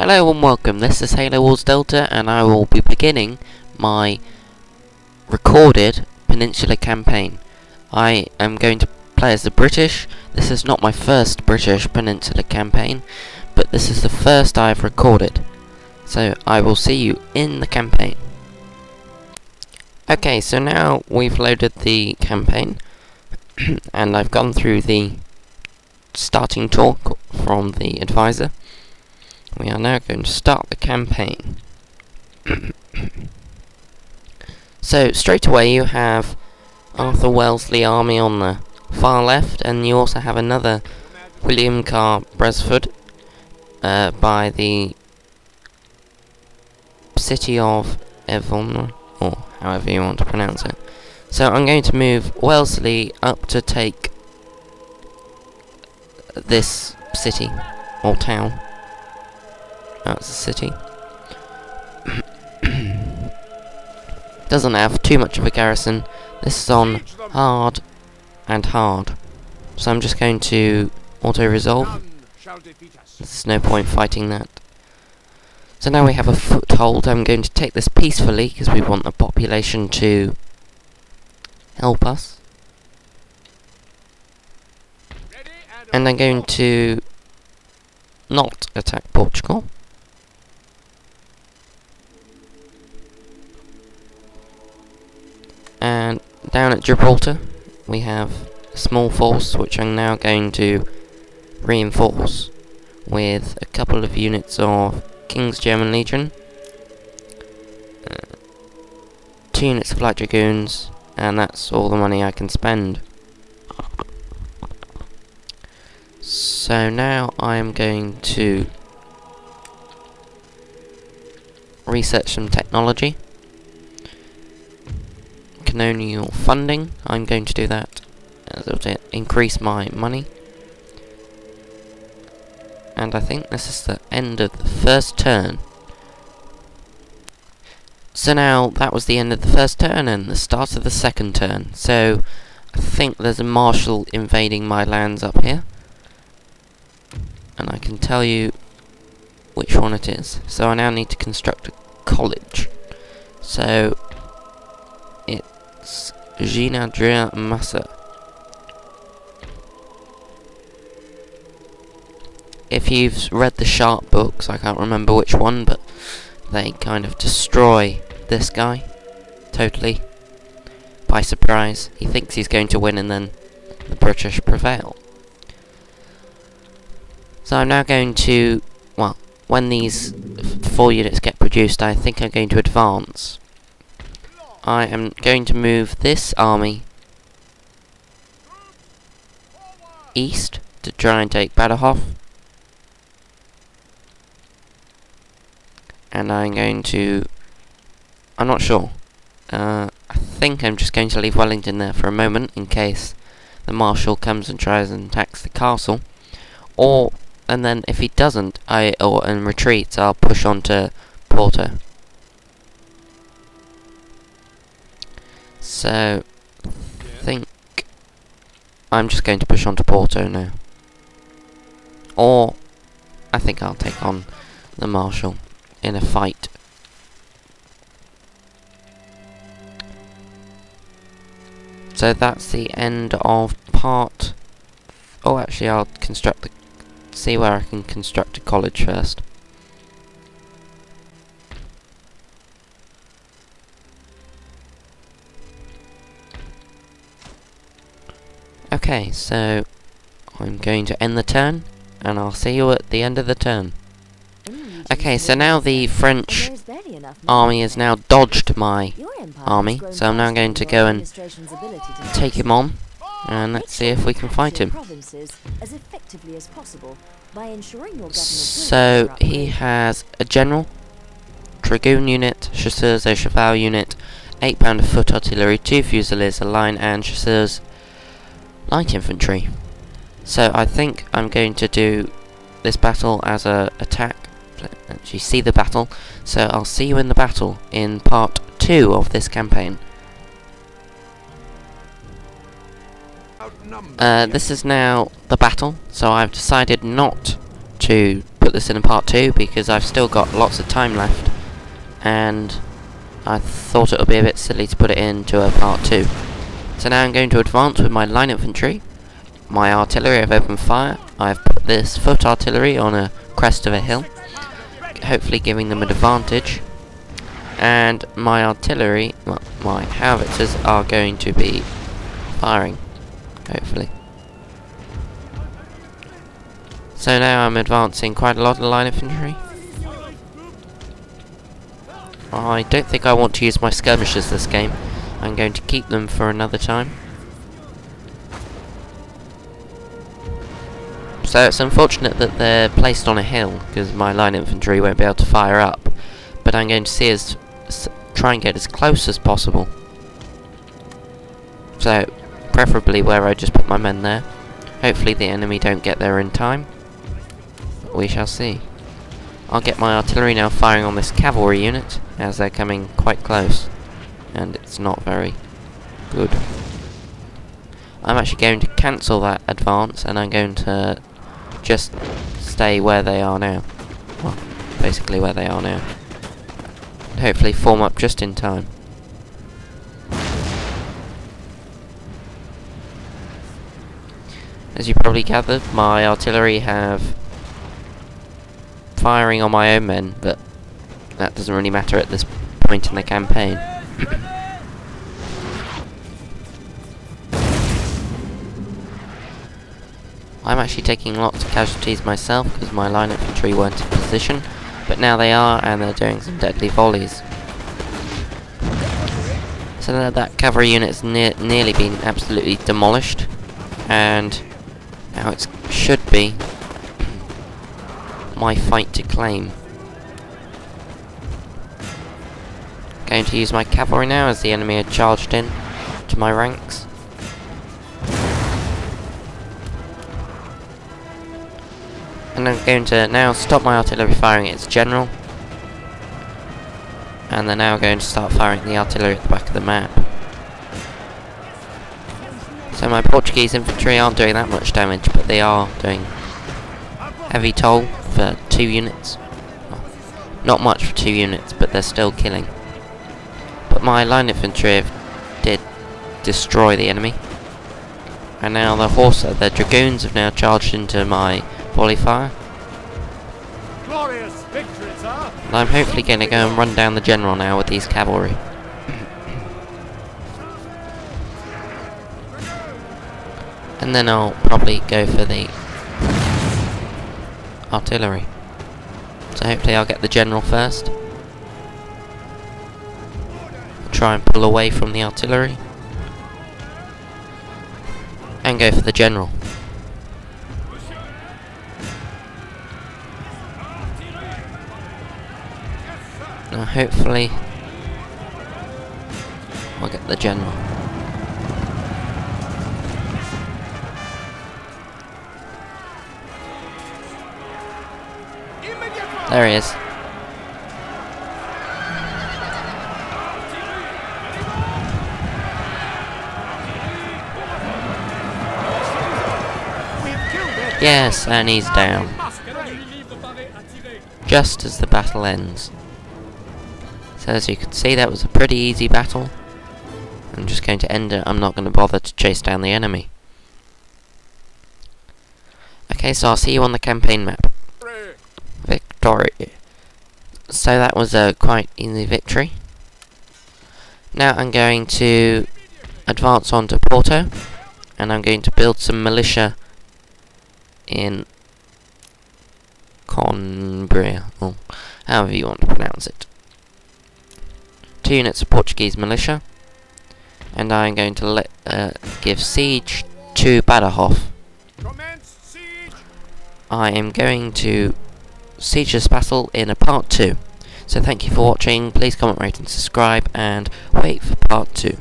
Hello and welcome, this is Halo Wars Delta and I will be beginning my recorded Peninsula Campaign. I am going to play as the British. This is not my first British Peninsula Campaign, but this is the first I've recorded. So I will see you in the campaign. Okay, so now we've loaded the campaign and I've gone through the starting talk from the advisor. We are now going to start the campaign. So straight away you have Arthur Wellesley army on the far left, and you also have another William Carr Bresford by the city of Evon, or however you want to pronounce it. So I'm going to move Wellesley up to take this city, or town. That's a city. Doesn't have too much of a garrison. This is on hard and hard. So I'm just going to auto-resolve. There's no point fighting that. So now we have a foothold. I'm going to take this peacefully because we want the population to help us. And I'm going to not attack Portugal. And down at Gibraltar we have a small force which I'm now going to reinforce with a couple of units of King's German Legion, 2 units of Light Dragoons, and that's all the money I can spend. So now I am going to research some technology. Canonial funding, I'm going to do that as it'll increase my money. And I think this is the end of the first turn. So now that was the end of the first turn and the start of the second turn. So I think there's a marshal invading my lands up here, and I can tell you which one it is. So I now need to construct a college. So it's Jean-Adrien Massa. If you've read the Sharp books, I can't remember which one, but they kind of destroy this guy totally by surprise. He thinks he's going to win and then the British prevail. So I'm now going to, well, when these 4 units get produced, I think I'm going to advance. I am going to move this army east to try and take Badajoz. And I'm going to, I'm not sure, I think I'm just going to leave Wellington there for a moment in case the Marshal comes and tries and attacks the castle. And then if he doesn't, and retreats, I'll push on to Porto. So, I think I'm just going to push on to Porto now. Or, I think I'll take on the Marshal in a fight. So that's the end of part. Oh, actually, I'll see where I can construct a college first. Okay, so I'm going to end the turn, and I'll see you at the end of the turn. Okay, so now the French army has now dodged my army, so I'm now going to go and take him on, and let's see if we can fight him. So he has a general, dragoon unit, chasseurs et cheval unit, 8 pounder foot artillery, 2 fusiliers, a line, and chasseurs light infantry. So I think I'm going to do this battle as a attack. Actually see the battle, so I'll see you in the battle in part 2 of this campaign. This is now the battle, so I've decided not to put this in a part 2 because I've still got lots of time left, and I thought it would be a bit silly to put it into a part 2. So now I'm going to advance with my line infantry. My artillery have opened fire. I've put this foot artillery on a crest of a hill, hopefully giving them an advantage. And my artillery, well, my howitzers are going to be firing, hopefully. So now I'm advancing quite a lot of line infantry. I don't think I want to use my skirmishers this game. I'm going to keep them for another time. So it's unfortunate that they're placed on a hill, because my line infantry won't be able to fire up. But I'm going to try and get as close as possible. So, preferably where I just put my men there. Hopefully the enemy don't get there in time. But we shall see. I'll get my artillery now firing on this cavalry unit, as they're coming quite close. And it's not very good. I'm actually going to cancel that advance, and I'm going to just stay where they are now. Well, basically where they are now. And hopefully form up just in time. As you probably gathered, my artillery have firing on my own men, but that doesn't really matter at this point in the campaign. I'm actually taking lots of casualties myself because my line infantry weren't in position, but now they are, and they're doing some deadly volleys. So now that cavalry unit's nearly been absolutely demolished, and now it should be my fight to claim. Going to use my cavalry now as the enemy had charged in to my ranks. And I'm going to now stop my artillery firing at its general. And they're now going to start firing the artillery at the back of the map. So my Portuguese infantry aren't doing that much damage, but they are doing heavy toll for 2 units. Well, not much for 2 units, but they're still killing. But my line infantry did destroy the enemy. And now the dragoons have now charged into my volley fire. Glorious victory, sir. And I'm hopefully going to go and run down the general now with these cavalry. And then I'll probably go for the artillery. So hopefully I'll get the general first. Try and pull away from the artillery. And go for the general. Now hopefully I'll get the general. There he is. Yes, and he's down. Just as the battle ends. So as you can see, that was a pretty easy battle. I'm just going to end it. I'm not going to bother to chase down the enemy. Okay, so I'll see you on the campaign map. Victory. So that was a quite easy victory. Now I'm going to advance on to Porto, and I'm going to build some militia in Coimbra, or however you want to pronounce it. 2 units of Portuguese militia, and I'm going to give siege to Badajoz. I am going to siege this battle in a part 2. So thank you for watching, please comment, rate and subscribe, and wait for part 2.